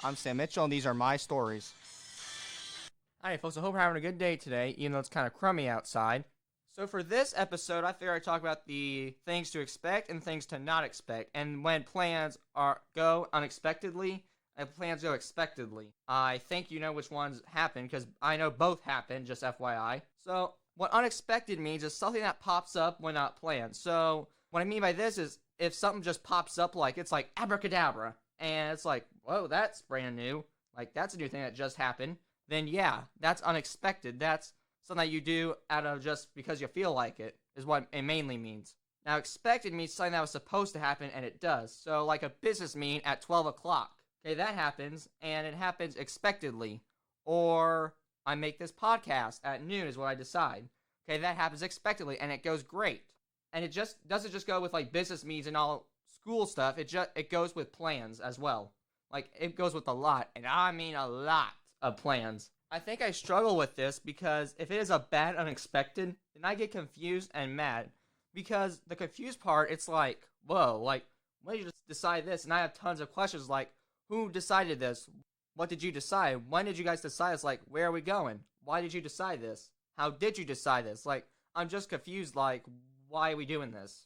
I'm Sam Mitchell, and these are my stories. Alright, folks, I hope you're having a good day today, even though it's kind of crummy outside. So for this episode, I figured I'd talk about the things to expect and things to not expect, and when plans go unexpectedly, and plans go expectedly. I think you know which ones happen, because I know both happen, just FYI. So, what unexpected means is something that pops up when not planned. So, what I mean by this is, if something just pops up it's like abracadabra, and it's like, whoa, that's brand new, like that's a new thing that just happened, then yeah, that's unexpected. That's something that you do out of just because you feel like it, is what it mainly means. Now, expected means something that was supposed to happen, and it does. So, like a business meeting at 12 o'clock. Okay, that happens, and it happens expectedly. Or, I make this podcast at noon is what I decide. Okay, that happens expectedly, and it goes great. And it just doesn't just go with, business meetings and all school stuff. It goes with plans as well. It goes with a lot, and I mean a lot of plans. I think I struggle with this because if it is a bad unexpected, then I get confused and mad. Because the confused part, it's like, whoa, when did you just decide this? And I have tons of questions like, who decided this? What did you decide? When did you guys decide this? Where are we going? Why did you decide this? How did you decide this? I'm just confused, why are we doing this?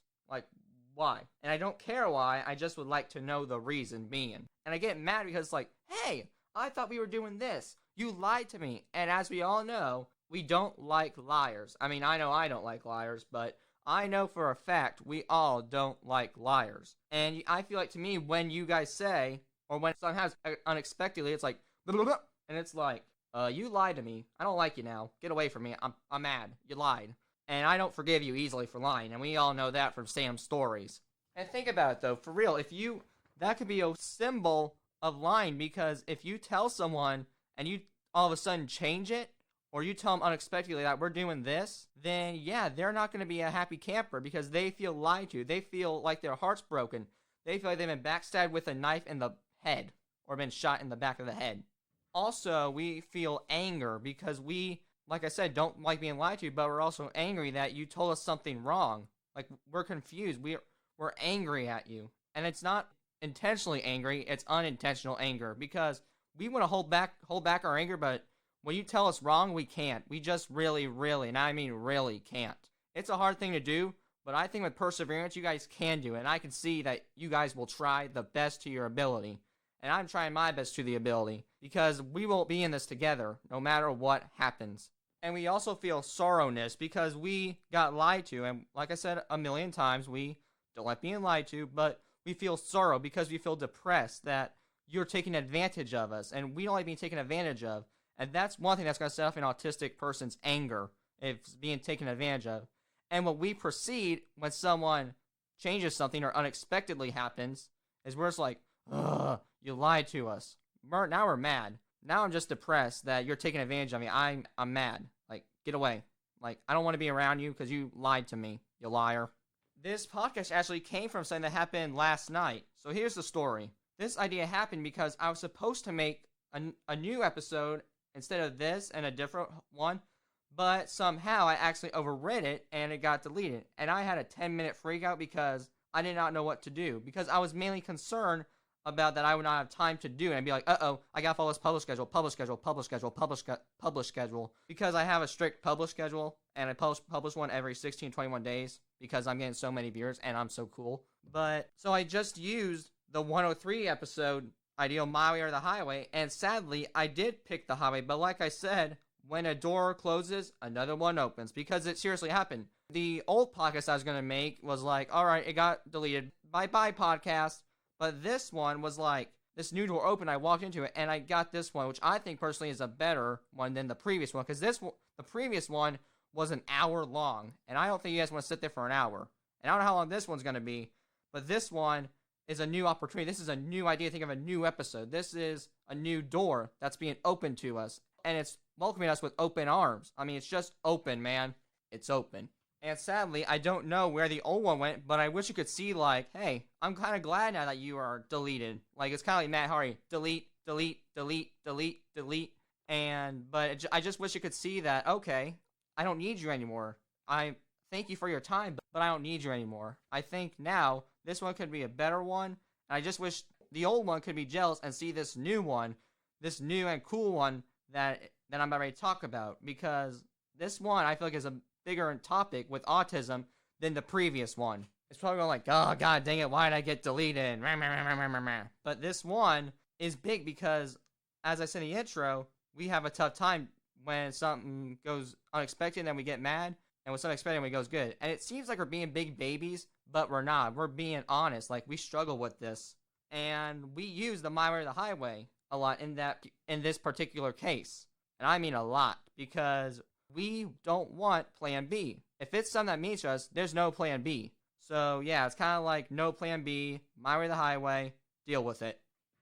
Why? And I don't care why, I just would like to know the reason being. And I get mad because hey, I thought we were doing this. You lied to me. And as we all know, we don't like liars. I mean, I know I don't like liars, but I know for a fact we all don't like liars. And I feel to me, when you guys say, or when something happens unexpectedly, it's like, blah, blah, blah, and it's like, you lied to me. I don't like you now. Get away from me. I'm mad. You lied. And I don't forgive you easily for lying, and we all know that from Sam's stories. And think about it, though, for real, that could be a symbol of lying, because if you tell someone, and you all of a sudden change it, or you tell them unexpectedly that we're doing this, then yeah, they're not going to be a happy camper, because they feel lied to. They feel like their heart's broken. They feel like they've been backstabbed with a knife in the head, or been shot in the back of the head. Also, we feel anger because we, like I said, don't like being lied to, but we're also angry that you told us something wrong. We're confused. We're angry at you. And it's not intentionally angry, it's unintentional anger, because we want to hold back our anger, but when you tell us wrong, we can't. We just really, and I mean really can't. It's a hard thing to do, but I think with perseverance, you guys can do it, and I can see that you guys will try the best to your ability. And I'm trying my best to the ability, because we will be in this together, no matter what happens. And we also feel sorrowness, because we got lied to, and like I said a million times, we don't like being lied to, but we feel sorrow because we feel depressed that you're taking advantage of us, and we don't like being taken advantage of. And that's one thing that's going to set off an autistic person's anger, if it's being taken advantage of. And what we proceed when someone changes something or unexpectedly happens is we're just like, ugh, you lied to us. Now we're mad. Now I'm just depressed that you're taking advantage of me. I'm mad. Get away. I don't want to be around you because you lied to me, you liar. This podcast actually came from something that happened last night. So here's the story. This idea happened because I was supposed to make a new episode instead of this and a different one, but somehow I actually overread it and it got deleted. And I had a 10-minute freak out because I did not know what to do, because I was mainly concerned about that I would not have time to do it. I'd be like, uh-oh, I gotta follow this publish schedule, because I have a strict publish schedule, and I publish one every 16, 21 days, because I'm getting so many viewers, and I'm so cool. But, so I just used the 103 episode, Ideal My Way or the Highway, and sadly, I did pick the highway, but like I said, when a door closes, another one opens, because it seriously happened. The old podcast I was gonna make was alright, it got deleted, bye-bye podcast. But this one was this new door opened, I walked into it, and I got this one, which I think personally is a better one than the previous one, because the previous one was an hour long, and I don't think you guys want to sit there for an hour. And I don't know how long this one's going to be, but this one is a new opportunity. This is a new idea. Think of a new episode. This is a new door that's being opened to us, and it's welcoming us with open arms. I mean, it's just open, man. It's open. And sadly, I don't know where the old one went, but I wish you could see, hey, I'm kind of glad now that you are deleted. It's kind of like Matt Hardy, delete, delete, delete, delete, delete. But I just wish you could see that, okay, I don't need you anymore. I thank you for your time, but I don't need you anymore. I think now this one could be a better one. And I just wish the old one could be jealous and see this new one, this new and cool one that I'm about ready to talk about, because this one I feel like is a bigger topic with autism than the previous one. It's probably going like, oh god dang it, why did I get deleted? But this one is big because, as I said in the intro, we have a tough time when something goes unexpected and then we get mad, and when something unexpected when it goes good. And it seems like we're being big babies, but we're not. We're being honest. Like, we struggle with this. And we use the my way or the highway a lot in this particular case. And I mean a lot, because we don't want plan B. If it's something that means to us, there's no plan B. So yeah, it's kind of like no plan B, my way or the highway, deal with it.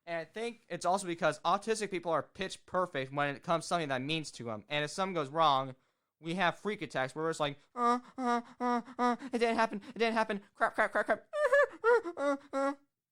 And I think it's also because autistic people are pitch perfect when it comes to something that means to them. And if something goes wrong, we have freak attacks where it's like, it didn't happen, crap.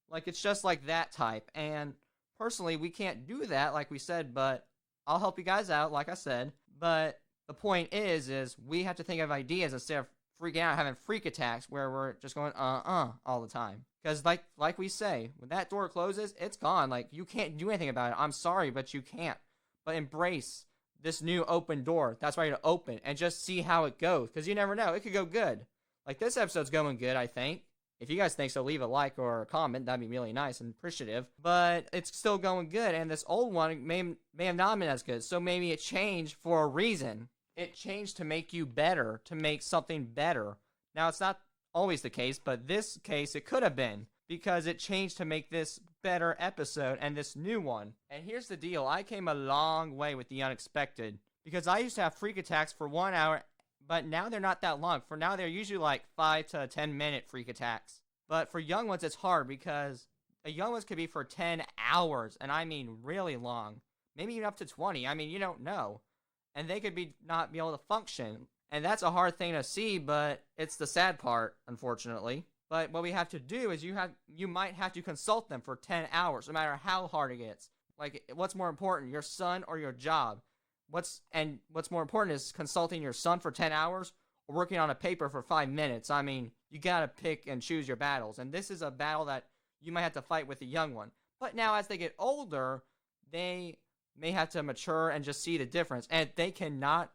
Like, it's just like that type. And personally, we can't do that, like we said, but I'll help you guys out, like I said. But the point is we have to think of ideas instead of freaking out, having freak attacks where we're just going, all the time. Because like we say, when that door closes, it's gone. Like, you can't do anything about it. I'm sorry, but you can't. But embrace this new open door that's ready to open and just see how it goes. Because you never know. It could go good. Like, this episode's going good, I think. If you guys think so, leave a like or a comment. That'd be really nice and appreciative. But it's still going good. And this old one may have not been as good. So maybe it changed for a reason. It changed to make you better, to make something better. Now, it's not always the case, but this case, it could have been, because it changed to make this better episode and this new one. And here's the deal. I came a long way with the unexpected, because I used to have freak attacks for 1 hour, but now they're not that long. For now, they're usually like 5 to 10 minute freak attacks. But for young ones, it's hard, because a young ones could be for 10 hours, and I mean really long. Maybe even up to 20. I mean, you don't know. And they could not be able to function. And that's a hard thing to see, but it's the sad part, unfortunately. But what we have to do is you might have to consult them for 10 hours, no matter how hard it gets. Like, what's more important, your son or your job? What's more important is consulting your son for 10 hours or working on a paper for 5 minutes. I mean, you gotta pick and choose your battles. And this is a battle that you might have to fight with a young one. But now, as they get older, they may have to mature and just see the difference. And if they cannot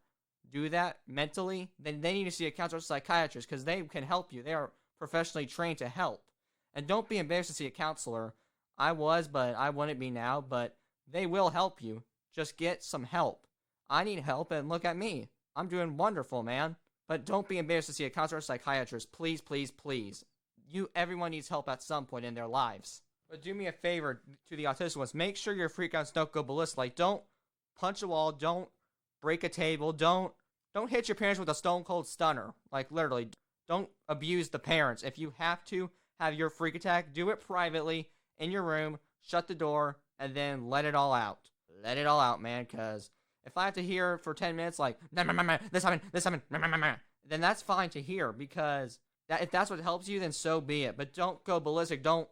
do that mentally, then they need to see a counselor or psychiatrist, because they can help you. They are professionally trained to help. And don't be embarrassed to see a counselor. I was, but I wouldn't be now. But they will help you. Just get some help. I need help, and look at me. I'm doing wonderful, man. But don't be embarrassed to see a counselor or psychiatrist. Please, please, please. Everyone needs help at some point in their lives. But do me a favor to the autistic ones. Make sure your freakouts don't go ballistic. Like, don't punch a wall. Don't break a table. Don't hit your parents with a stone cold stunner. Like, literally, don't abuse the parents. If you have to have your freak attack, do it privately in your room, shut the door, and then let it all out. Let it all out, man, because if I have to hear for 10 minutes, like, this happened, then that's fine to hear, because if that's what helps you, then so be it. But don't go ballistic. Don't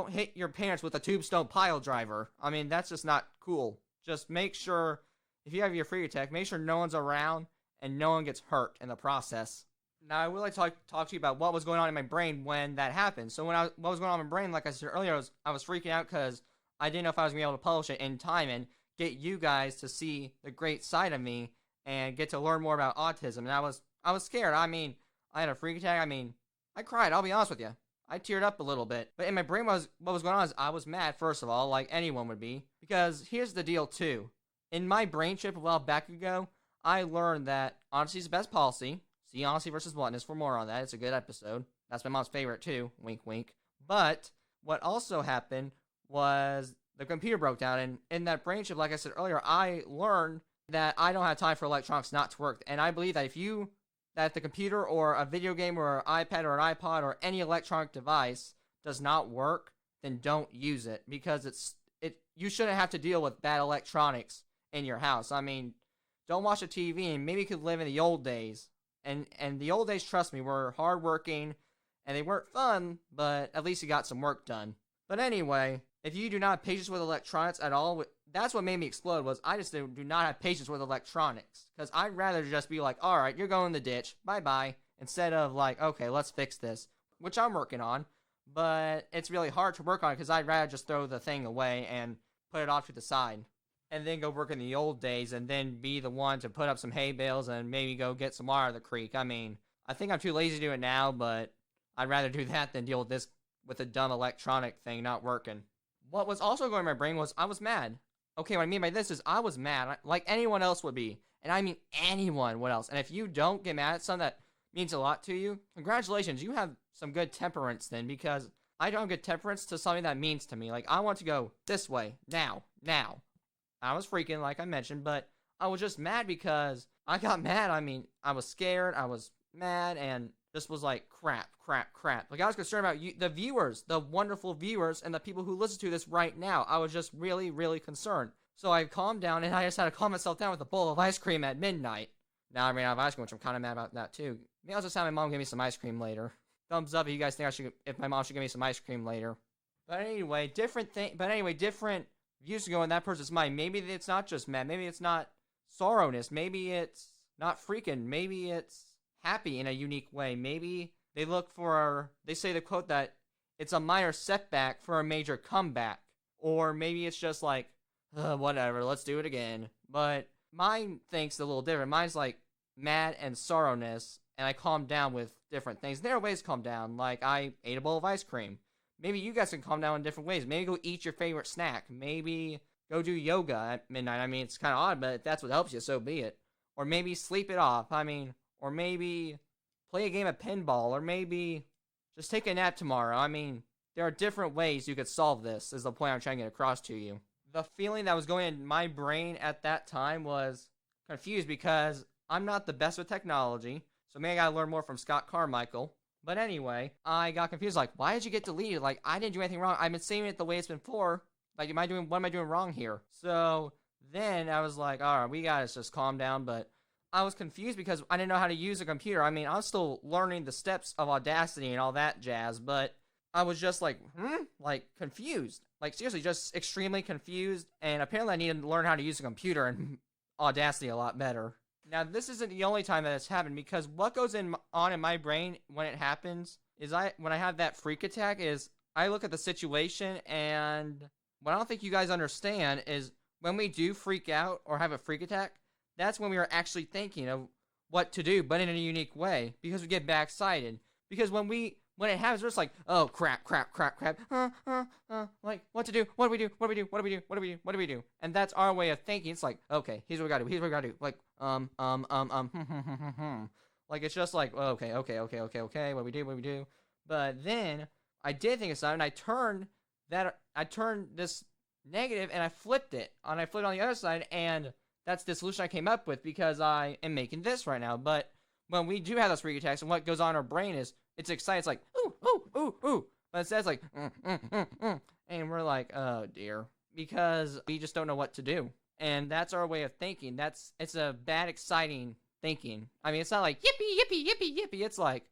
hit your parents with a tubestone pile driver. I mean, that's just not cool. Just make sure, if you have your freak attack, make sure no one's around and no one gets hurt in the process. Now, I would like to talk to you about what was going on in my brain when that happened. So what was going on in my brain, like I said earlier, I was freaking out because I didn't know if I was going to be able to publish it in time and get you guys to see the great side of me and get to learn more about autism. And I was scared. I mean, I had a freak attack. I mean, I cried. I'll be honest with you. I teared up a little bit. But in my brain, what was going on is I was mad, first of all, like anyone would be. Because here's the deal, too. In my brain trip a while back ago, I learned that honesty is the best policy. See Honesty versus Bluntness for more on that. It's a good episode. That's my mom's favorite, too. Wink, wink. But what also happened was the computer broke down. And in that brain trip, like I said earlier, I learned that I don't have time for electronics not to work. And I believe that if the computer or a video game or an iPad or an iPod or any electronic device does not work, then don't use it, because you shouldn't have to deal with bad electronics in your house. I mean, don't watch a TV, and maybe you could live in the old days. And the old days, trust me, were hardworking, and they weren't fun, but at least you got some work done. But anyway, if you do not have patience with electronics at all, that's what made me explode, was I just do not have patience with electronics. Because I'd rather just be like, alright, you're going in the ditch, bye-bye, instead of like, okay, let's fix this, which I'm working on. but it's really hard to work on it because I'd rather just throw the thing away and put it off to the side. And then go work in the old days and then be the one to put up some hay bales and maybe go get some water out of the creek. I mean, I think I'm too lazy to do it now, but I'd rather do that than deal with this with a dumb electronic thing not working. What was also going in my brain was I was mad. Okay, what I mean by this is I was mad, like anyone else would be. And I mean anyone would else. And if you don't get mad at something that means a lot to you, congratulations, you have some good temperance then, because I don't have good temperance to something that means to me. Like, I want to go this way, now. I was freaking, like I mentioned, but I was just mad because I got mad. I mean, I was scared, I was mad, and just was like, crap. Like, I was concerned about you, the viewers, the wonderful viewers, and the people who listen to this right now. I was just really, really concerned. So I calmed down, and I just had to calm myself down with a bowl of ice cream at midnight. Now I ran out of ice cream, which I'm kind of mad about that, too. Maybe I'll just have my mom give me some ice cream later. Thumbs up if you guys think if my mom should give me some ice cream later. But anyway, different views to go in that person's mind. Maybe it's not just mad. Maybe it's not sorrowness. Maybe it's not freaking. Maybe it's happy in a unique way. Maybe they say the quote that it's a minor setback for a major comeback. Or maybe it's just like, whatever, let's do it again. But mine thinks a little different. Mine's like mad and sorrowness, and I calm down with different things. There are ways to calm down, like I ate a bowl of ice cream. Maybe you guys can calm down in different ways. Maybe go eat your favorite snack. Maybe go do yoga at midnight. I mean, it's kind of odd, but if that's what helps you, so be it. Or maybe sleep it off. I mean, or maybe play a game of pinball. Or maybe just take a nap tomorrow. I mean, there are different ways you could solve this, is the point I'm trying to get across to you. The feeling that was going in my brain at that time was confused because I'm not the best with technology. So maybe I gotta learn more from Scott Carmichael. But anyway, I got confused, like, why did you get deleted? Like, I didn't do anything wrong. I've been saving it the way it's been for. Like, what am I doing wrong here? So then I was like, all right, we gotta just calm down. But I was confused because I didn't know how to use a computer. I mean, I was still learning the steps of Audacity and all that jazz, but I was just like, like, confused. Like, seriously, just extremely confused. And apparently I needed to learn how to use a computer and Audacity a lot better. Now, this isn't the only time that it's happened, because what goes on in my brain when it happens is when I have that freak attack is I look at the situation, and what I don't think you guys understand is when we do freak out or have a freak attack, that's when we are actually thinking of what to do, but in a unique way, because we get backsided. Because when it happens, we're just like, oh, crap, like, what to do, what do we do? And that's our way of thinking. It's like, okay, here's what we gotta do, like, like, it's just like, okay, what do we do? But then, I did think of something, and I turned this negative, and I flipped it, and I flipped it on the other side, and that's the solution I came up with, because I am making this right now. But when we do have those freak attacks, and what goes on in our brain is, it's exciting, it's like, ooh, but instead it's like, and we're like, oh dear, because we just don't know what to do. And that's our way of thinking. It's a bad, exciting thinking. I mean, it's not like, yippee, it's like,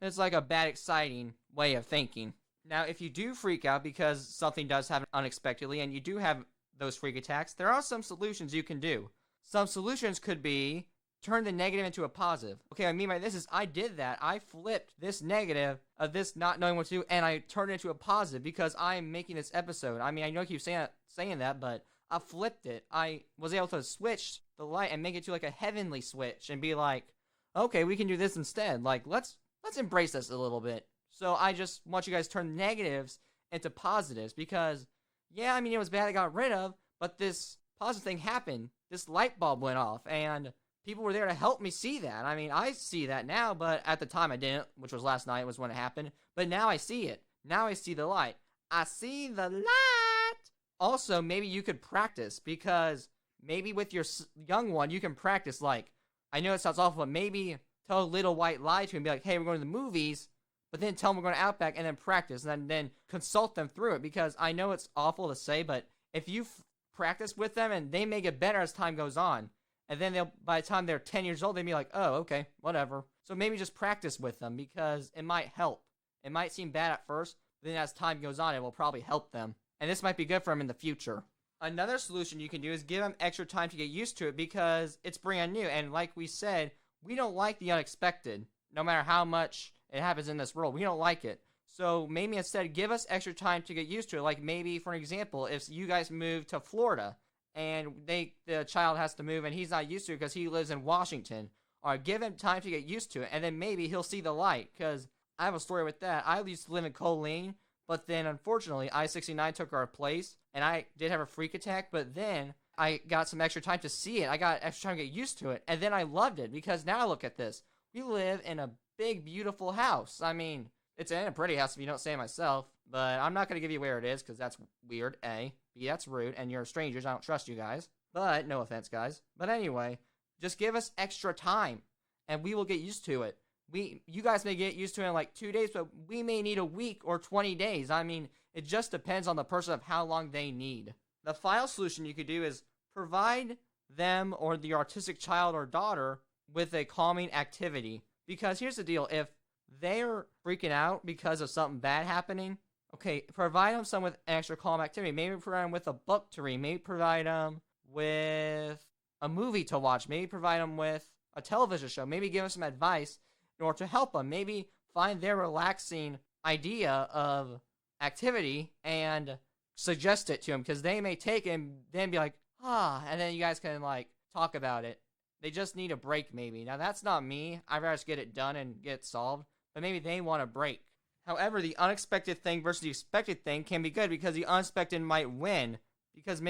it's like a bad, exciting way of thinking. Now, if you do freak out because something does happen unexpectedly, and you do have those freak attacks, there are some solutions you can do. Some solutions could be turn the negative into a positive. Okay, I mean by this is I did that. I flipped this negative of this not knowing what to do, and I turned it into a positive because I'm making this episode. I mean, I know I keep saying that, but I flipped it. I was able to switch the light and make it to like a heavenly switch and be like, okay, we can do this instead. Like, let's embrace this a little bit. So I just want you guys to turn negatives into positives because, yeah, I mean, it was bad I got rid of, but this positive thing happened. This light bulb went off, and people were there to help me see that. I mean, I see that now, but at the time I didn't, which was last night was when it happened. But now I see it. Now I see the light. I see the light. Also, maybe you could practice, because maybe with your young one, you can practice, like, I know it sounds awful, but maybe tell a little white lie to him and be like, hey, we're going to the movies, but then tell them we're going to Outback, and then practice, and then consult them through it, because I know it's awful to say, but if you practice with them, and they may get better as time goes on, and then by the time they're 10 years old, they'll be like, oh, okay, whatever. So maybe just practice with them, because it might help. It might seem bad at first, but then as time goes on, it will probably help them. And this might be good for them in the future. Another solution you can do is give them extra time to get used to it, because it's brand new. And like we said, we don't like the unexpected. No matter how much it happens in this world, we don't like it. So maybe instead give us extra time to get used to it. Like maybe, for example, if you guys move to Florida and the child has to move and he's not used to it because he lives in Washington, or give him time to get used to it, and then maybe he'll see the light. Because I have a story with that. I used to live in Colleen, but then unfortunately I-69 took our place, and I did have a freak attack, but then I got some extra time to see it. I got extra time to get used to it, and then I loved it, because now look at this. We live in a big, beautiful house. I mean, it's in a pretty house if you don't say it myself, but I'm not going to give you where it is, because that's weird, A. B, that's rude, and you're strangers. I don't trust you guys. But, no offense, guys. But anyway, just give us extra time, and we will get used to it. You guys may get used to it in like 2 days, but we may need a week or 20 days. I mean, it just depends on the person of how long they need. The final solution you could do is provide them or the autistic child or daughter with a calming activity. Because here's the deal, if they're freaking out because of something bad happening, okay, provide them some with extra calm activity. Maybe provide them with a book to read. Maybe provide them with a movie to watch. Maybe provide them with a television show. Maybe give them some advice in order to help them. Maybe find their relaxing idea of activity and suggest it to them, because they may take it and then be like, and then you guys can like talk about it. They just need a break maybe. Now that's not me. I'd rather just get it done and get it solved, but maybe they want a break. However, the unexpected thing versus the expected thing can be good, because the unexpected might win, because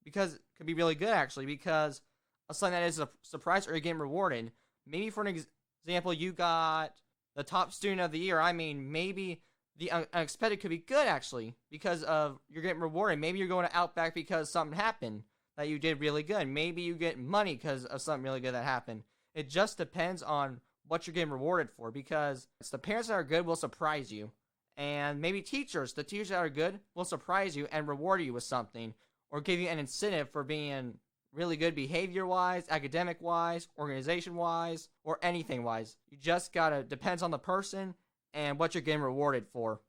because it could be really good actually, because of something that is a surprise or you're getting rewarded. Maybe for an example, you got the top student of the year. I mean, maybe the unexpected could be good actually, because of you're getting rewarded. Maybe you're going to Outback because something happened that you did really good. Maybe you get money because of something really good that happened. It just depends on what you're getting rewarded for, because it's the parents that are good will surprise you, and maybe the teachers that are good will surprise you and reward you with something, or give you an incentive for being really good behavior-wise, academic-wise, organization-wise, or anything-wise. You just gotta, depends on the person and what you're getting rewarded for.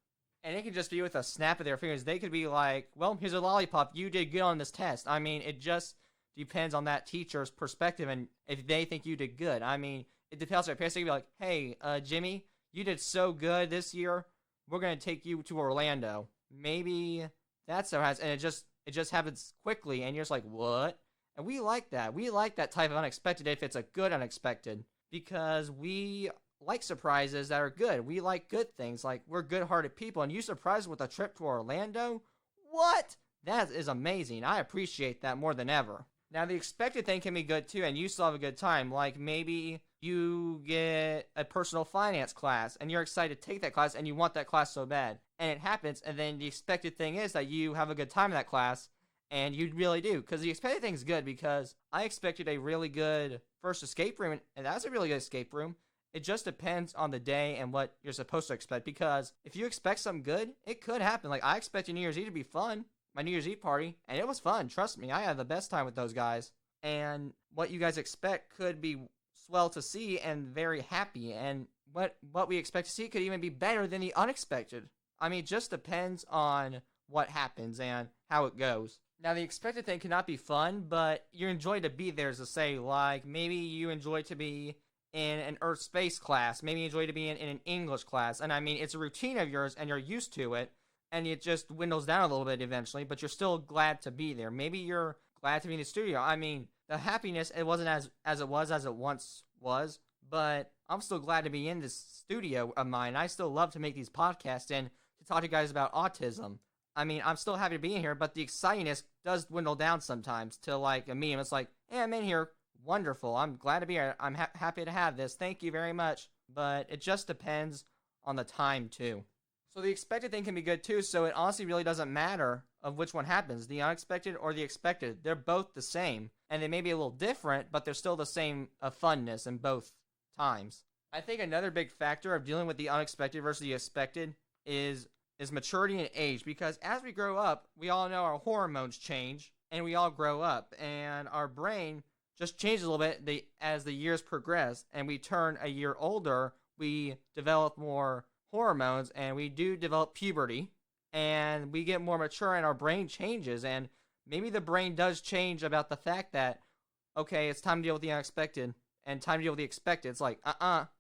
And it could just be with a snap of their fingers. They could be like, well, here's a lollipop. You did good on this test. I mean, it just depends on that teacher's perspective and if they think you did good. I mean, it depends on their parents. They could be like, hey, Jimmy, you did so good this year. We're going to take you to Orlando. Maybe that's how it has. And it just happens quickly. And you're just like, what? And we like that. We like that type of unexpected if it's a good unexpected, because we like surprises that are good. We like good things. Like, we're good-hearted people, and you surprised with a trip to Orlando? What? That is amazing. I appreciate that more than ever. Now, the expected thing can be good too, and you still have a good time. Like, maybe you get a personal finance class, and you're excited to take that class, and you want that class so bad. And it happens, and then the expected thing is that you have a good time in that class, and you really do. Because the expected thing is good, because I expected a really good first escape room, and that's a really good escape room. It just depends on the day and what you're supposed to expect, because if you expect something good, it could happen. Like, I expected New Year's Eve to be fun, my New Year's Eve party, and it was fun. Trust me, I had the best time with those guys. And what you guys expect could be swell to see and very happy, and what we expect to see could even be better than the unexpected. I mean, it just depends on what happens and how it goes. Now, the expected thing cannot be fun, but you enjoy to be there, as to say, like, maybe you enjoy to be in an Earth Space class, maybe you enjoy to be in an English class, and I mean, it's a routine of yours, and you're used to it, and it just dwindles down a little bit eventually, but you're still glad to be there. Maybe you're glad to be in the studio. I mean, the happiness, it wasn't as it once was, but I'm still glad to be in this studio of mine. I still love to make these podcasts and to talk to you guys about autism. I mean, I'm still happy to be in here, but the excitingness does dwindle down sometimes to like a meme. It's like, hey, I'm in here. Wonderful. I'm glad to be here. I'm happy to have this. Thank you very much. But it just depends on the time, too. So the expected thing can be good, too, so it honestly really doesn't matter of which one happens, the unexpected or the expected. They're both the same, and they may be a little different, but they're still the same funness in both times. I think another big factor of dealing with the unexpected versus the expected is maturity and age, because as we grow up, we all know our hormones change, and we all grow up, and our brain just changes a little bit as the years progress, and we turn a year older, we develop more hormones, and we do develop puberty, and we get more mature, and our brain changes, and maybe the brain does change about the fact that, okay, it's time to deal with the unexpected, and time to deal with the expected. It's like,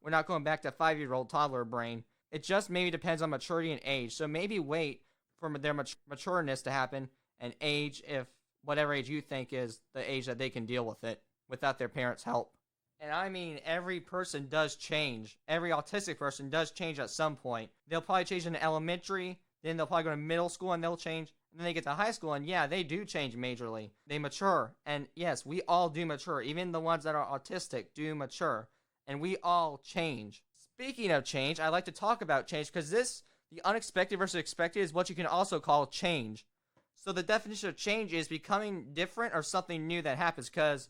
we're not going back to 5-year-old toddler brain. It just maybe depends on maturity and age. So maybe wait for their matureness to happen and age if whatever age you think is the age that they can deal with it without their parents' help. And I mean, every person does change. Every autistic person does change at some point. They'll probably change in elementary, then they'll probably go to middle school and they'll change. And then they get to high school and yeah, they do change majorly. They mature. And yes, we all do mature. Even the ones that are autistic do mature. And we all change. Speaking of change, I like to talk about change because the unexpected versus expected, is what you can also call change. So the definition of change is becoming different or something new that happens, because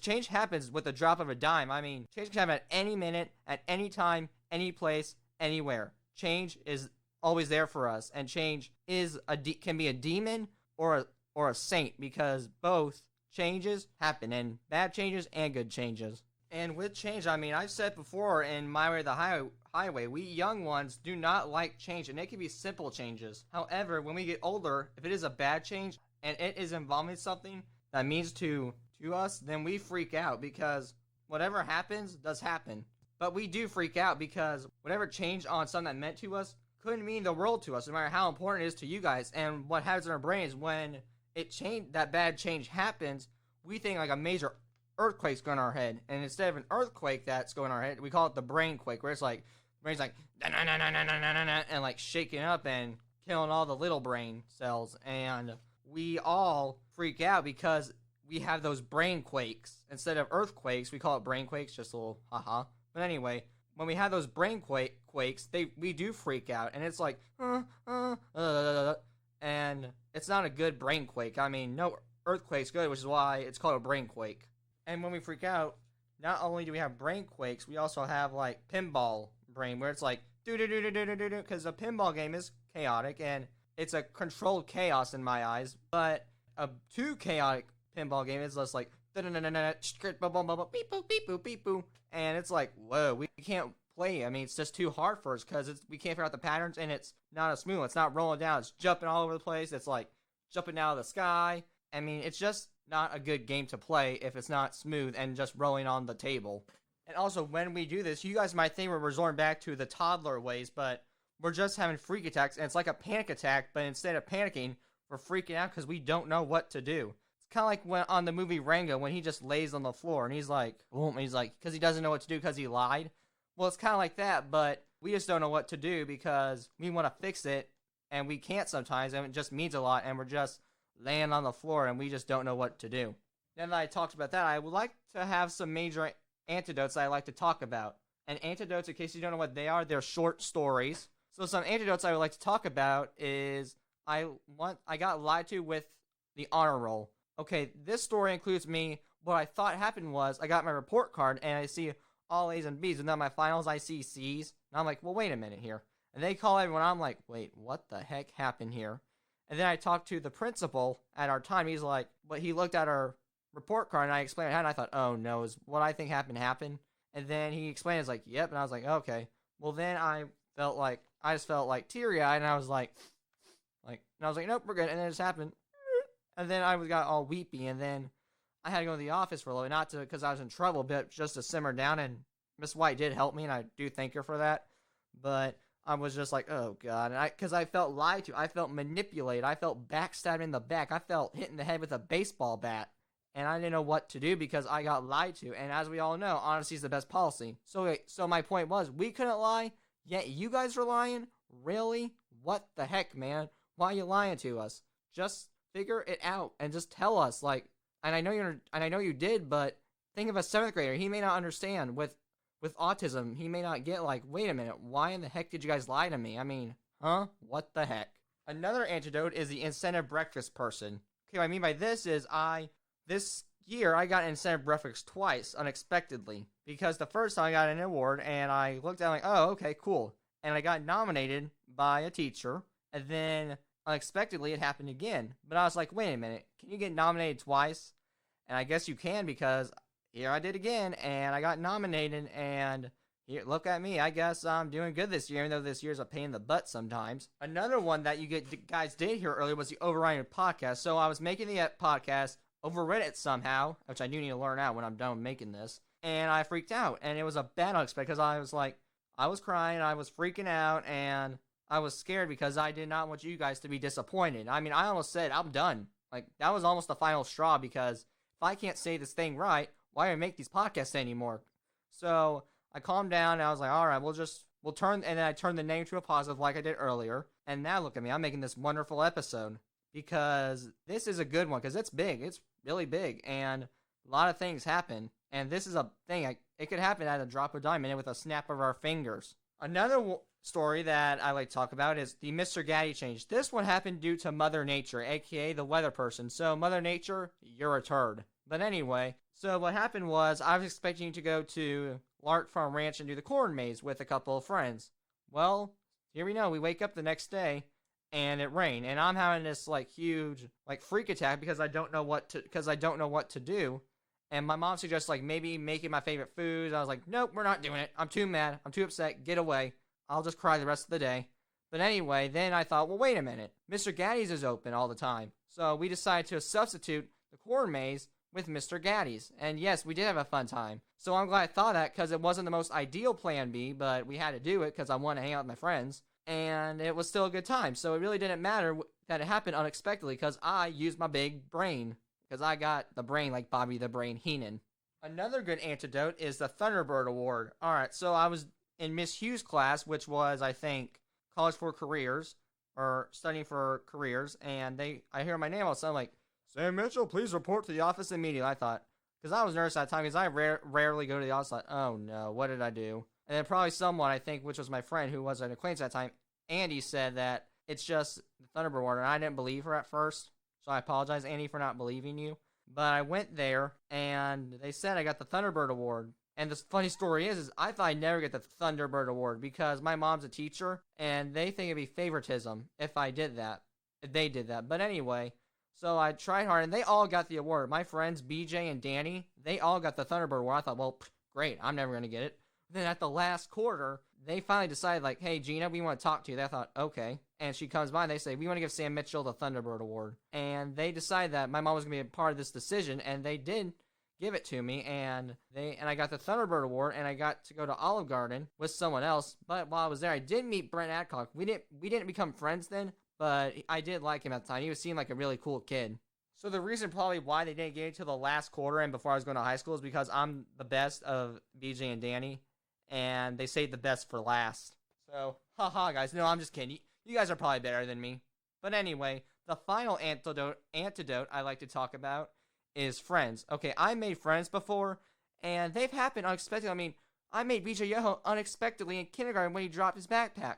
change happens with the drop of a dime. I mean, change can happen at any minute, at any time, any place, anywhere. Change is always there for us, and change can be a demon or a saint, because both changes happen, and bad changes and good changes. And with change, I mean, I've said before in My Way to the Highway, we young ones do not like change, and it can be simple changes. However, when we get older, if it is a bad change and it is involving something that means to us, then we freak out, because whatever happens does happen. But we do freak out because whatever changed on something that meant to us couldn't mean the world to us, no matter how important it is to you guys. And what happens in our brains when that bad change happens, we think like a major earthquake's going on our head, and instead of an earthquake that's going on our head, we call it the brain quake, where it's like brain's like and like shaking up and killing all the little brain cells, and we all freak out because we have those brain quakes. Instead of earthquakes, we call it brain quakes, just a little haha. But anyway, when we have those brain quakes, we do freak out, and it's like and it's not a good brain quake. I mean, no earthquake's good, which is why it's called a brain quake. And when we freak out, not only do we have brain quakes, we also have like pinball brain, where it's like do-do-do-do-do-do-do, because a pinball game is chaotic, and it's a controlled chaos in my eyes. But a too chaotic pinball game is just like beep-boop, and it's like, whoa, we can't play. I mean, it's just too hard for us because we can't figure out the patterns, and it's not as smooth. It's not rolling down. It's jumping all over the place. It's like jumping out of the sky. I mean, it's just not a good game to play if it's not smooth and just rolling on the table. And also, when we do this, you guys might think we're resorting back to the toddler ways, but we're just having freak attacks, and it's like a panic attack, but instead of panicking, we're freaking out because we don't know what to do. It's kind of like when on the movie Rango, when he just lays on the floor, and he's like, because he doesn't know what to do because he lied. Well, it's kind of like that, but we just don't know what to do because we want to fix it, and we can't sometimes, and it just means a lot, and we're just laying on the floor, and we just don't know what to do. Now that I talked about that, I would like to have some major antidotes that I like to talk about. And antidotes, in case you don't know what they are, they're short stories. So some antidotes I would like to talk about is I got lied to with the honor roll. Okay, this story includes me. What I thought happened was I got my report card and I see all A's and B's, and then my finals I see C's. And I'm like, well, wait a minute here. And they call everyone. I'm like, wait, what the heck happened here? And then I talked to the principal at our time. He's like, but he looked at our report card and I explained how, and I thought, oh no, is what I think happened. And then he explained, it's like, yep. And I was like, okay. Well, then I just felt like teary-eyed, and I was like, and I was like, nope, we're good. And then it just happened. And then I got all weepy, and then I had to go to the office for a little bit, not to, because I was in trouble, but just to simmer down, and Miss White did help me, and I do thank her for that. But I was just like, oh God. And because I felt lied to. I felt manipulated. I felt backstabbed in the back. I felt hit in the head with a baseball bat. And I didn't know what to do because I got lied to. And as we all know, honesty is the best policy. So my point was, we couldn't lie, yet you guys were lying? Really? What the heck, man? Why are you lying to us? Just figure it out and just tell us. And I know you did, but think of a 7th grader. He may not understand with autism. He may not get wait a minute, why in the heck did you guys lie to me? I mean, huh? What the heck? Another antidote is the incentive breakfast person. Okay, what I mean by this is this year, I got an incentive breakfast twice, unexpectedly. Because the first time I got an award, and I looked at it oh, okay, cool. And I got nominated by a teacher, and then unexpectedly it happened again. But I was like, wait a minute, can you get nominated twice? And I guess you can, because here I did again, and I got nominated, and here, look at me. I guess I'm doing good this year, even though this year's a pain in the butt sometimes. Another one that you guys did hear earlier was the Overriding podcast. So I was making the podcast, overread it somehow, which I do need to learn out when I'm done making this, and I freaked out, and it was a bad unexpected, because I was like, I was crying, I was freaking out, and I was scared because I did not want you guys to be disappointed. I mean, I almost said, I'm done. Like, that was almost the final straw because if I can't say this thing right, why do I make these podcasts anymore? So I calmed down and I was like, all right, we'll turn, and then I turned the name to a positive like I did earlier. And now look at me, I'm making this wonderful episode because this is a good one because it's big. It's really big and a lot of things happen. And this is a thing, it could happen at a drop of a dime and with a snap of our fingers. Another story that I like to talk about is the Mr. Gaddy change. This one happened due to Mother Nature, aka the weather person. So, Mother Nature, you're a turd. But anyway, so what happened was I was expecting to go to Lark Farm Ranch and do the corn maze with a couple of friends. Well, here we know, we wake up the next day and it rained, and I'm having this like huge like freak attack because I don't know what to do. And my mom suggests like maybe making my favorite foods. I was like, nope, we're not doing it. I'm too mad. I'm too upset. Get away. I'll just cry the rest of the day. But anyway, then I thought, well, wait a minute. Mr. Gaddy's is open all the time. So we decided to substitute the corn maze with Mr. Gaddy's. And yes, we did have a fun time. So I'm glad I thought that because it wasn't the most ideal plan B, but we had to do it because I wanted to hang out with my friends. And it was still a good time. So it really didn't matter that it happened unexpectedly because I used my big brain. Because I got the brain like Bobby the Brain Heenan. Another good antidote is the Thunderbird Award. Alright, so I was in Miss Hughes' class, which was, I think, College for Careers, or Studying for Careers, and I hear my name all of a sudden, like, Sam Mitchell, please report to the office immediately. I thought, because I was nervous at the time, because I rarely go to the office, like, oh no, what did I do? And then probably someone, I think, which was my friend who was an acquaintance at the time, Andy, said that it's just the Thunderbird Award, and I didn't believe her at first. So I apologize, Andy, for not believing you. But I went there, and they said I got the Thunderbird Award. And the funny story is I thought I'd never get the Thunderbird Award because my mom's a teacher, and they think it'd be favoritism if I did that. If they did that. But anyway, so I tried hard, and they all got the award. My friends, BJ and Danny, they all got the Thunderbird Award. I thought, well, great, I'm never going to get it. Then at the last quarter, they finally decided, like, hey, Gina, we want to talk to you. I thought, okay. And she comes by and they say, we want to give Sam Mitchell the Thunderbird Award. And they decided that my mom was going to be a part of this decision, and they did give it to me. And I got the Thunderbird Award, and I got to go to Olive Garden with someone else. But while I was there, I did meet Brent Adcock. We didn't become friends then, but I did like him at the time. He seemed like a really cool kid. So the reason probably why they didn't get it to the last quarter and before I was going to high school is because I'm the best of BJ and Danny. And they saved the best for last. So, haha, guys. No, I'm just kidding. You guys are probably better than me. But anyway, the final antidote I like to talk about is friends. Okay, I made friends before, and they've happened unexpectedly. I mean, I made BJ Yoho unexpectedly in kindergarten when he dropped his backpack.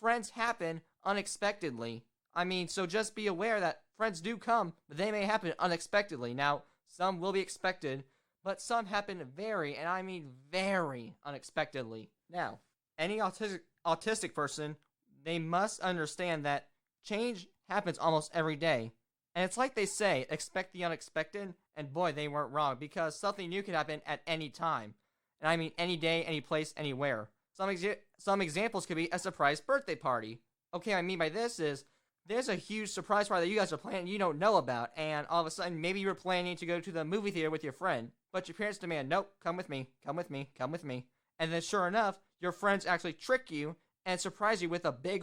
Friends happen unexpectedly. I mean, so just be aware that friends do come, but they may happen unexpectedly. Now, some will be expected, but some happen very, and I mean very, unexpectedly. Now, any autistic person, they must understand that change happens almost every day. And it's like they say, expect the unexpected, and boy, they weren't wrong, because something new can happen at any time. And I mean any day, any place, anywhere. Some examples could be a surprise birthday party. Okay, what I mean by this is, there's a huge surprise party that you guys are planning you don't know about, and all of a sudden, maybe you were planning to go to the movie theater with your friend, but your parents demand, nope, come with me, come with me, come with me. And then sure enough, your friends actually trick you and surprise you with a big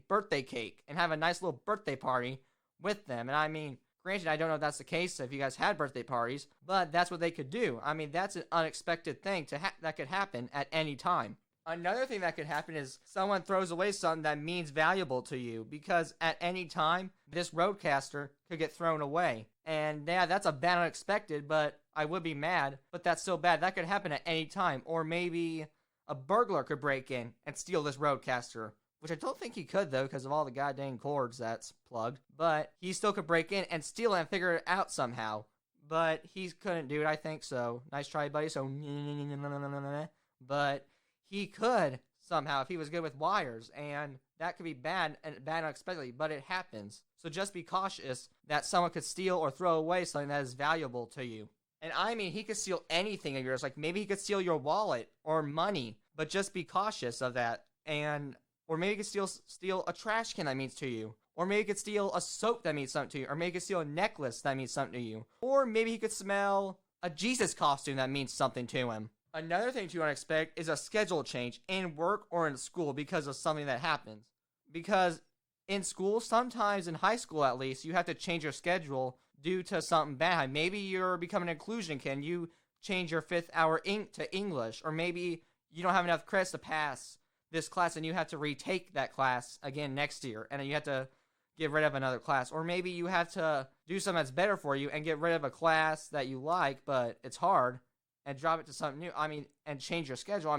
birthday cake and have a nice little birthday party with them. And I mean, granted, I don't know if that's the case if you guys had birthday parties, but that's what they could do. I mean, that's an unexpected thing that could happen at any time. Another thing that could happen is someone throws away something that means valuable to you because at any time, this roadcaster could get thrown away. And yeah, that's a bad unexpected, but I would be mad, but that's so bad. That could happen at any time. Or maybe a burglar could break in and steal this roadcaster, which I don't think he could though because of all the goddamn cords that's plugged. But he still could break in and steal it and figure it out somehow. But he couldn't do it, I think, so nice try, buddy. So, but he could somehow if he was good with wires, and that could be bad and bad unexpectedly, but it happens. So just be cautious that someone could steal or throw away something that is valuable to you. And I mean, he could steal anything of yours, like maybe he could steal your wallet or money, but just be cautious of that. Or maybe he could steal a trash can that means to you. Or maybe he could steal a soap that means something to you. Or maybe he could steal a necklace that means something to you. Or maybe he could smell a Jesus costume that means something to him. Another thing to unexpect is a schedule change in work or in school because of something that happens. Because in school, sometimes in high school at least, you have to change your schedule due to something bad. Maybe you're becoming an inclusion kid and you change your fifth hour to English, or maybe you don't have enough credits to pass this class and you have to retake that class again next year, and then you have to get rid of another class. Or maybe you have to do something that's better for you and get rid of a class that you like but it's hard and drop it to something new. And change your schedule.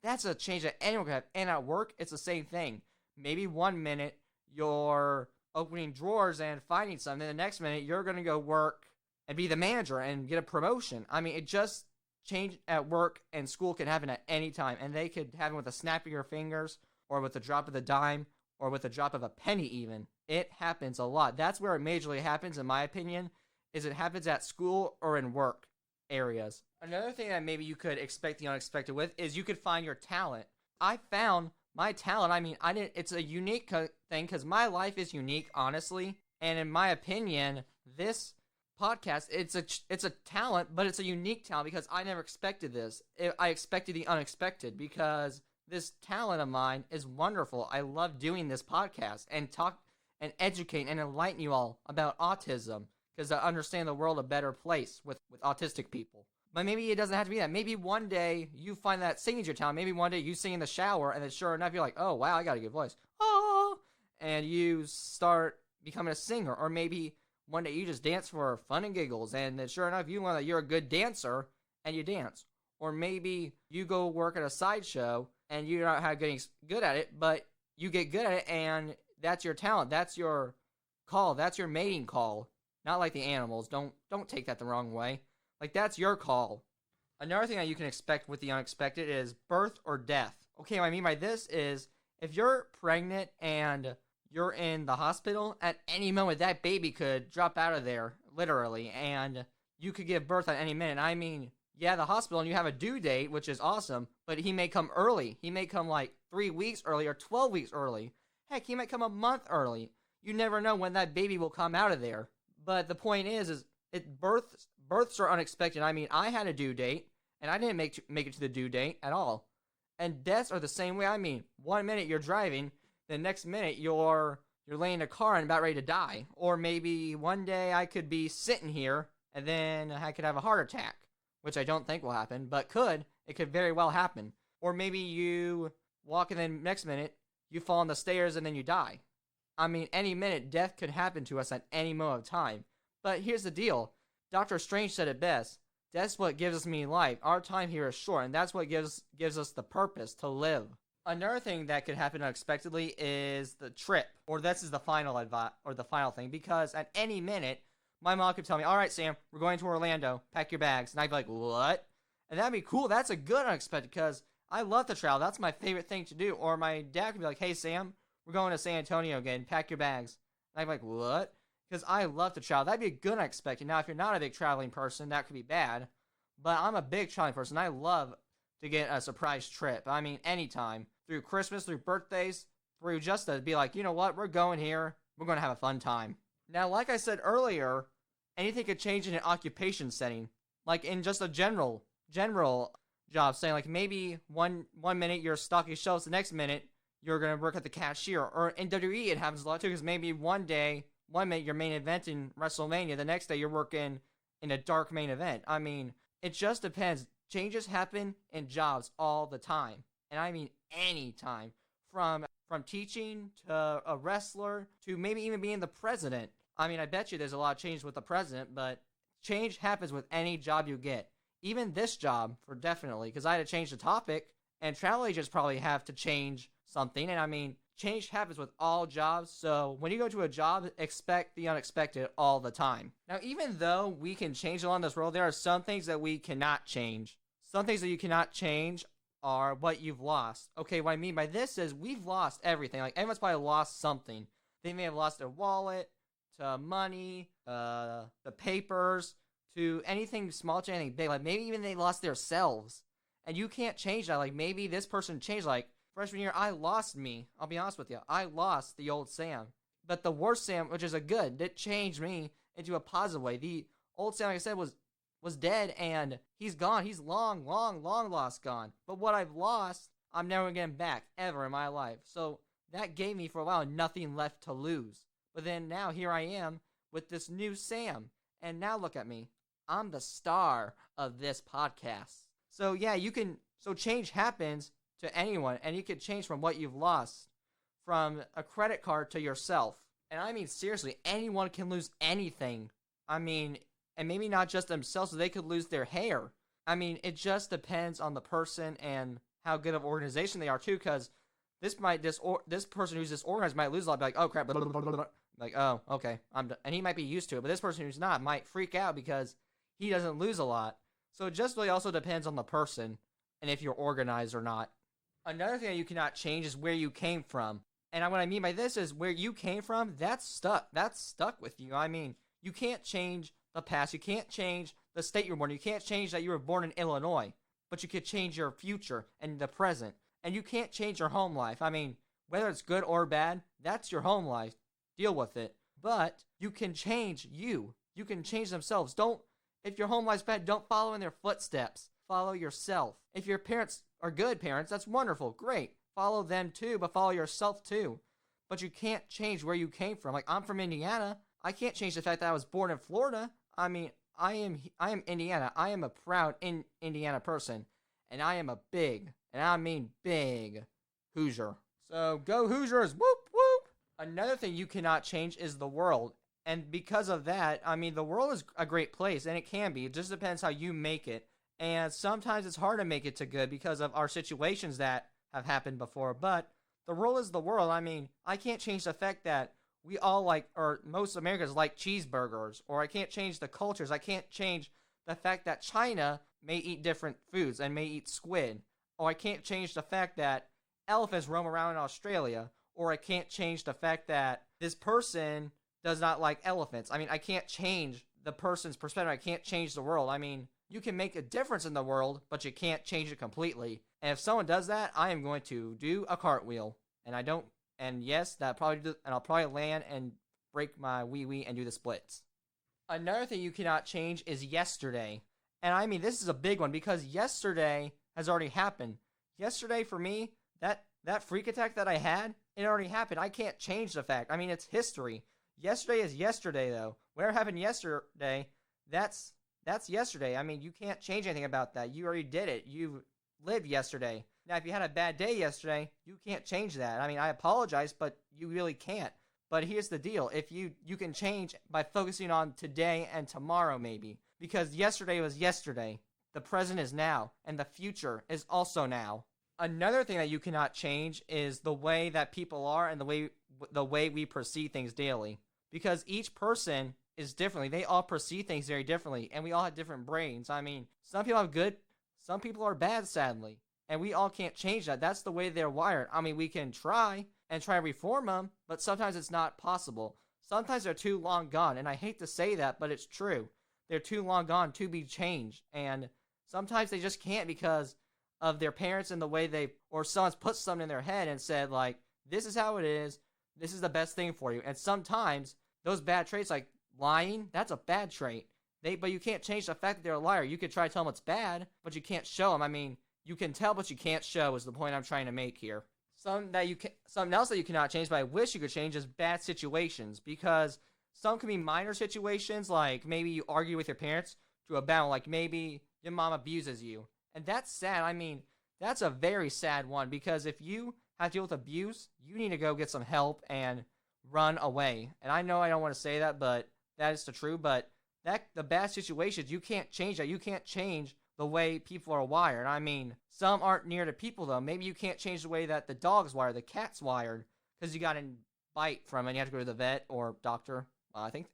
That's a change that anyone can have. And at work, it's the same thing. Maybe 1 minute you're opening drawers and finding something. The next minute you're going to go work and be the manager and get a promotion. It just change at work and school can happen at any time. And they could happen with a snap of your fingers, or with a drop of the dime, or with a drop of a penny even. It happens a lot. That's where it majorly happens, in my opinion, is it happens at school or in work areas. Another thing that maybe you could expect the unexpected with is you could find your talent. I found my talent. I didn't. It's a unique thing because my life is unique, honestly. And in my opinion, this podcast, it's a talent, but it's a unique talent because I never expected this. I expected the unexpected because this talent of mine is wonderful. I love doing this podcast and talk and educate and enlighten you all about autism because I understand the world a better place with autistic people. But maybe it doesn't have to be that. Maybe one day you find that singing's your talent. Maybe one day you sing in the shower, and then sure enough, you're like, oh, wow, I got a good voice. Oh! And you start becoming a singer. Or maybe one day you just dance for fun and giggles, and then sure enough, you learn that you're a good dancer, and you dance. Or maybe you go work at a sideshow, and you're not how getting good at it, but you get good at it, and that's your talent. That's your call. That's your mating call. Not like the animals. Don't take that the wrong way. Like, that's your call. Another thing that you can expect with the unexpected is birth or death. Okay, what I mean by this is if you're pregnant and you're in the hospital, at any moment that baby could drop out of there, literally, and you could give birth at any minute. Yeah, the hospital, and you have a due date, which is awesome, but he may come early. He may come like 3 weeks early or 12 weeks early. Heck, he might come a month early. You never know when that baby will come out of there. But the point is births are unexpected. I had a due date, and I didn't make it to the due date at all. And deaths are the same way. 1 minute you're driving, the next minute you're laying in a car and about ready to die. Or maybe one day I could be sitting here, and then I could have a heart attack, which I don't think will happen, but it could very well happen. Or maybe you walk and then next minute you fall on the stairs and then you die. Any minute death could happen to us at any moment of time. But here's the deal. Dr. Strange said it best. That's what gives us meaning in life. Our time here is short, and that's what gives us the purpose to live. Another thing that could happen unexpectedly is the trip, or this is the final thing, because at any minute, my mom could tell me, all right, Sam, we're going to Orlando, pack your bags, and I'd be like, what? And that'd be cool. That's a good unexpected, because I love to travel. That's my favorite thing to do. Or my dad could be like, hey, Sam, we're going to San Antonio again, pack your bags. And I'd be like, what? Because I love to travel. That'd be a good unexpected. Now, if you're not a big traveling person, that could be bad. But I'm a big traveling person. I love to get a surprise trip. Anytime. Through Christmas, through birthdays, through just to be like, you know what? We're going here. We're going to have a fun time. Now, like I said earlier, anything could change in an occupation setting. Like in just a general job. Saying like maybe one minute you're stocking shelves, the next minute you're going to work at the cashier. Or in WWE, it happens a lot too. Because maybe one minute you're main event in WrestleMania, the next day you're working in a dark main event. It just depends. Changes happen in jobs all the time. And any time. From teaching to a wrestler to maybe even being the president. I bet you there's a lot of change with the president, but change happens with any job you get. Even this job, for definitely, because I had to change the topic, and travel agents probably have to change something, and change happens with all jobs, so when you go to a job, expect the unexpected all the time. Now, even though we can change along this world, there are some things that we cannot change. Some things that you cannot change are what you've lost. Okay, what I mean by this is we've lost everything. Like, everyone's probably lost something. They may have lost their wallet, to money, the papers, to anything small to anything big. Like, maybe even they lost their selves. And you can't change that. Like, maybe this person changed. Like, freshman year, I lost me. I'll be honest with you. I lost the old Sam. But the worst Sam, which is a good, that changed me into a positive way. The old Sam, like I said, was was dead and he's gone. He's long, long, long lost gone. But what I've lost, I'm never getting back ever in my life. So that gave me for a while nothing left to lose. But then now here I am with this new Sam. And now look at me. I'm the star of this podcast. So yeah, so change happens to anyone, and you can change from what you've lost, from a credit card to yourself. And I mean, seriously, anyone can lose anything. I mean, and maybe not just themselves, so they could lose their hair. I mean, it just depends on the person and how good of organization they are too, because this person who's disorganized might lose a lot, be like, oh crap, blah, blah, blah, blah. Like, oh, okay, I'm done. And he might be used to it, but this person who's not might freak out because he doesn't lose a lot. So it just really also depends on the person and if you're organized or not. Another thing that you cannot change is where you came from. And what I mean by this is where you came from, that's stuck. That's stuck with you. I mean, you can't change the past. You can't change the state you were born in. You can't change that you were born in Illinois. But you could change your future and the present. And you can't change your home life. I mean, whether it's good or bad, that's your home life. Deal with it. But you can change you. You can change themselves. If your home life's bad, don't follow in their footsteps. Follow yourself. If your parents are good parents, that's wonderful. Great. Follow them too, but follow yourself too. But you can't change where you came from. Like, I'm from Indiana. I can't change the fact that I was born in Florida. I mean, I am Indiana. I am a proud Indiana person. And I am a big, and I mean big, Hoosier. So go Hoosiers. Whoop, whoop. Another thing you cannot change is the world. And because of that, I mean, the world is a great place, and it can be. It just depends how you make it. And sometimes it's hard to make it to good because of our situations that have happened before. But the world is the world. I mean, I can't change the fact that we all or most Americans like cheeseburgers, or I can't change the cultures. I can't change the fact that China may eat different foods and may eat squid. Or I can't change the fact that elephants roam around in Australia. Or I can't change the fact that this person does not like elephants. I mean, I can't change the person's perspective. I can't change the world. I mean, you can make a difference in the world, but you can't change it completely. And if someone does that, I am going to do a cartwheel. And yes, and I'll probably land and break my wee and do the splits. Another thing you cannot change is yesterday. And I mean, this is a big one because yesterday has already happened. Yesterday for me, that freak attack that I had, it already happened. I can't change the fact. I mean, it's history. Yesterday is yesterday, though. Whatever happened yesterday, that's yesterday. I mean, you can't change anything about that. You already did it. You lived yesterday. Now, if you had a bad day yesterday, you can't change that. I mean, I apologize, but you really can't. But here's the deal. If you can change by focusing on today and tomorrow, maybe. Because yesterday was yesterday. The present is now. And the future is also now. Another thing that you cannot change is the way that people are and the way we perceive things daily. Because each person is differently. They all perceive things very differently. And we all have different brains. I mean, some people have good, some people are bad, sadly. And we all can't change that. That's the way they're wired. I mean, we can try to reform them, but sometimes it's not possible. Sometimes they're too long gone. And I hate to say that, but it's true. They're too long gone to be changed. And sometimes they just can't because of their parents and the way or someone's put something in their head and said, like, this is how it is. This is the best thing for you. And sometimes those bad traits, like lying, that's a bad trait. But you can't change the fact that they're a liar. You could try to tell them it's bad, but you can't show them. I mean, you can tell, but you can't show is the point I'm trying to make here. Something else that you cannot change, but I wish you could change, is bad situations. Because some can be minor situations, like maybe you argue with your parents to a battle, like maybe your mom abuses you. And that's sad. I mean, that's a very sad one, because if you have to deal with abuse, you need to go get some help and run away. And I know I don't want to say that, but that is the truth. But the bad situations, you can't change that. You can't change the way people are wired. I mean, some aren't near to people, though. Maybe you can't change the way that the dog's wired, the cat's wired, because you got a bite from it and you have to go to the vet or doctor. I think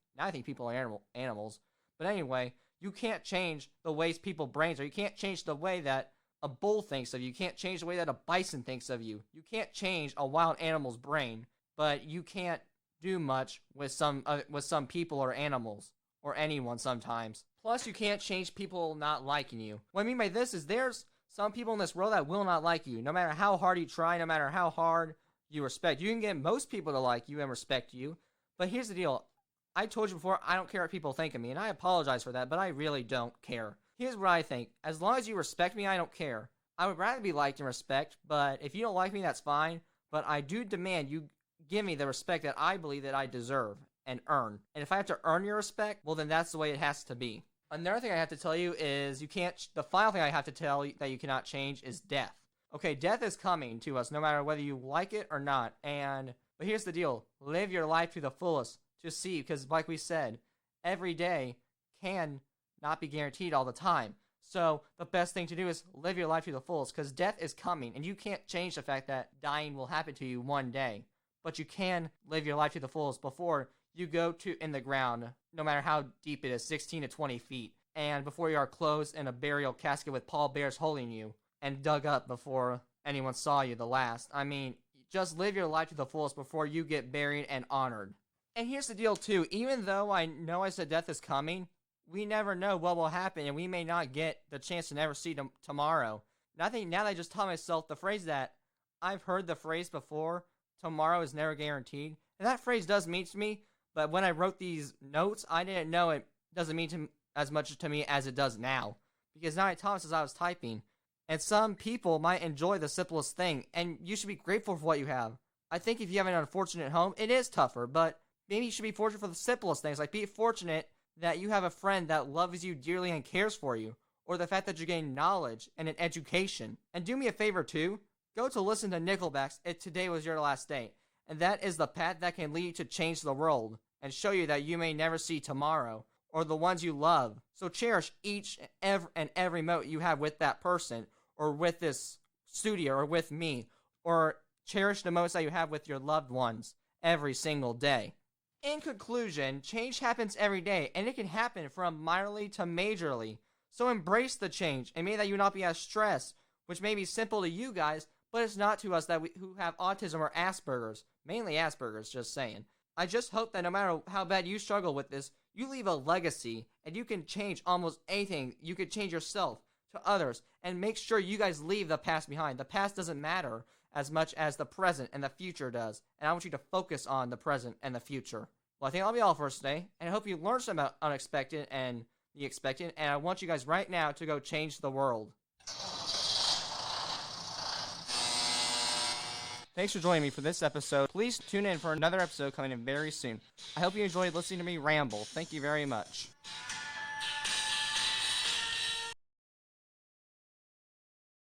people are animals. But anyway, you can't change the ways people brains are. You can't change the way that a bull thinks of you. You can't change the way that a bison thinks of you. You can't change a wild animal's brain, but you can't do much with some people or animals or anyone sometimes. Plus, you can't change people not liking you. What I mean by this is there's some people in this world that will not like you, no matter how hard you try, no matter how hard you respect. You can get most people to like you and respect you, but here's the deal. I told you before, I don't care what people think of me, and I apologize for that, but I really don't care. Here's what I think. As long as you respect me, I don't care. I would rather be liked and respect, but if you don't like me, that's fine. But I do demand you give me the respect that I believe that I deserve and earn. And if I have to earn your respect, well, then that's the way it has to be. Another thing I have to tell you is the final thing I have to tell you that you cannot change is death. Okay, death is coming to us no matter whether you like it or not. But here's the deal. Live your life to the fullest to see, because like we said, every day can not be guaranteed all the time. So the best thing to do is live your life to the fullest, because death is coming, and you can't change the fact that dying will happen to you one day. But you can live your life to the fullest before you go to in the ground, no matter how deep it is, 16 to 20 feet, and before you are closed in a burial casket with pallbearers holding you and dug up before anyone saw you the last. I mean, just live your life to the fullest before you get buried and honored. And here's the deal too, even though I know I said death is coming, we never know what will happen, and we may not get the chance to never see tomorrow. And I think now that I just taught myself the phrase that I've heard the phrase before, tomorrow is never guaranteed. And that phrase does mean to me, but when I wrote these notes, I didn't know it doesn't mean as much to me as it does now. Because now I taught as I was typing. And some people might enjoy the simplest thing, and you should be grateful for what you have. I think if you have an unfortunate home, it is tougher, but maybe you should be fortunate for the simplest things, like be fortunate that you have a friend that loves you dearly and cares for you, or the fact that you're getting knowledge and an education. And do me a favor too, go to listen to Nickelback's If Today Was Your Last Day, and that is the path that can lead you to change the world, and show you that you may never see tomorrow, or the ones you love. So cherish each and every moment you have with that person, or with this studio, or with me, or cherish the moments that you have with your loved ones every single day. In conclusion, change happens every day, and it can happen from minorly to majorly. So embrace the change, and may that you not be as stressed, which may be simple to you guys, but it's not to us who have autism or Asperger's. Mainly Asperger's, just saying. I just hope that no matter how bad you struggle with this, you leave a legacy, and you can change almost anything. You can change yourself to others, and make sure you guys leave the past behind. The past doesn't matter as much as the present and the future does, and I want you to focus on the present and the future. Well, I think that'll be all for us today, and I hope you learned some about unexpected and the expected, and I want you guys right now to go change the world. Thanks for joining me for this episode. Please tune in for another episode coming in very soon. I hope you enjoyed listening to me ramble. Thank you very much.